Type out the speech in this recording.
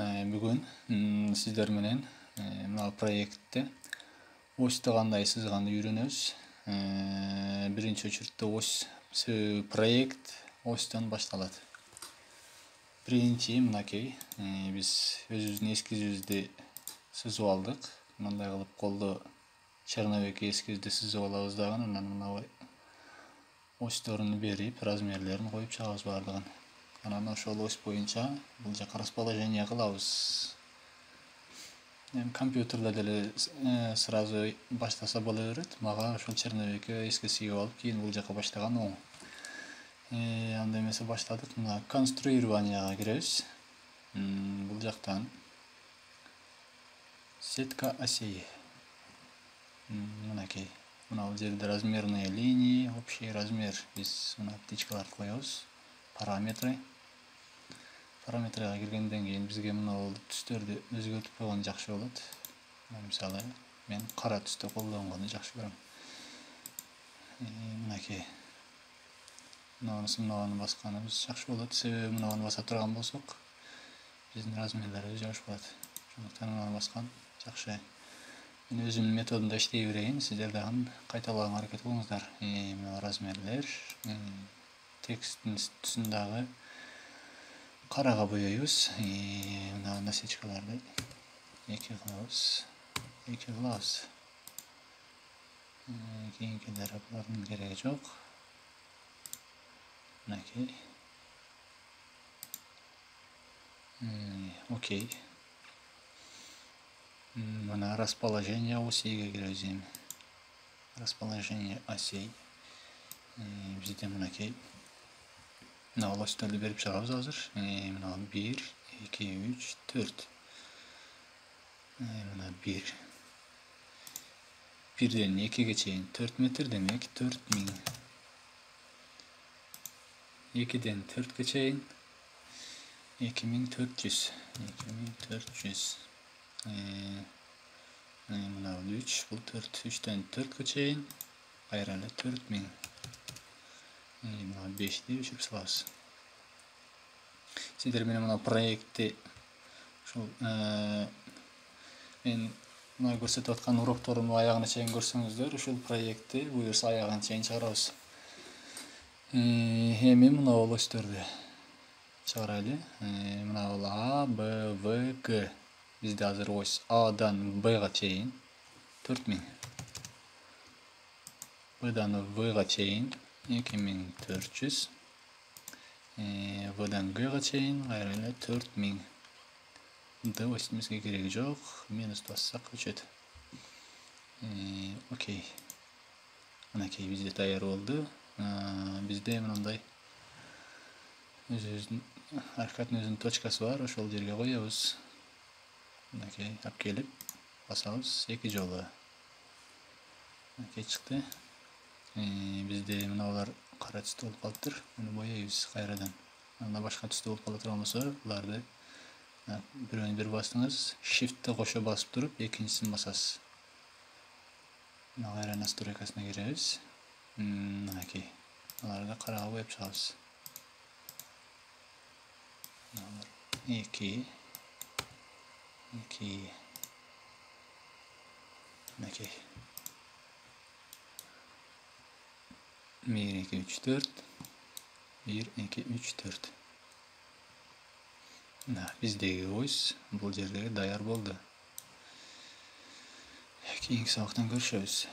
Бүгін сіздер менен мына проектте осьты кандай сызганды үйрөнөбүз. Биринчи очередте ось проект осьтон башталат. Биринчи мынакей биз өзүбүздүн эскизибизди сызып алдык. Мындай кылып колдо черновикке эскизди сызып алабыз дагы, анан мына осьторун берип, размерлерин коюп чыгабыз бардыгын. Анан ошол ось боюнча бул жака расположение кылабыз. Компьютерде деле сразу баштаса боло берет. Мага ошол черновикке эске сүйүп алып, кийин бул жака баштаган оң. Анда эмесе баштадык. Мына конструированияга киребиз. Бул жактан сетка осей. Мынакей. Мына бул жерде размерные линии, общий размер. Биз мына птичкаларды коебуз. Параметрга киргенден кийин бизге мына түстөрдү өзгөртүп койгон жакшы болот. Мисалы, мен кара түстө колдонгону жакшы көрөм. Мынакей. Мынаны басканыбыз жакшы болот. Себеби мынаны баса турган болсок, биздин размерлерибиз жакшы болот. Ошондуктан мынаны баскан жакшы. Мен өзүмдүн методумда иштей берейин, сиздер дагы кайталаганга аракет кылыңыздар. Мына размерлер, тексттин түсүн дагы карага боёйбуз. Мына насечкаларды эки кылабыз. Кийинкилери булардын кереги жок. Мынакей. Окей. Мына расположение осейге киребиз эми. Расположение осей. Бизде мынакей. Мына осьторду берип чыгабыз азыр. Мына 1, 2, 3, 4. Мына 1. 1ден 2ге чейин 4 метр, демек 4000. 2ден 4ге чейин 2400. Мына 3, бул 4. 3ден 4ге чейин кайра эле 4000. Мына 5ди өчүрүп салабыз. Сиздер менен мына проектти ушул мен мына көрсөтүп аткан урокторумду аягына чейин көрсөңүздөр, ушул проектти буюрса аягына чейин чыгарабыз. Эми мына осьторду чыгарайлы. Мына бул А, Б, В, Г. Бизде азыр ось Адан Бга чейин 4000. Бдан Вга чейин 2400. Вдан Гга чейин кайра эле 4000. Д осьтубузга кереги жок. Минус бассак өчөт. Окей. Мынакей бизде даяр болду. Бизде мындай өзүбүздүн аркадын өзүнүн точкасы бар. Ошол жерге коебуз. Мынакей алып келип басабыз эки жолу. Мынакей чыкты. Бизде мына булар кара түстө болуп калыптыр. Муну боейбиз кайрадан. Анда башка түстө болуп кала турган болсо, буларды бирөөнү бир бастыңыз, shift'ти кошо басып туруп, экинчисин басасыз. Мына кайра настройкасына киребиз. Мынакей. Аларды карага боеп чыгабыз. 2. Мынакей. 1, 2, 3, 4. 1, 2, 3, 4. Биздеги ось бул жердеги даяр болду. Кийинки сабактан көрүшөбүз.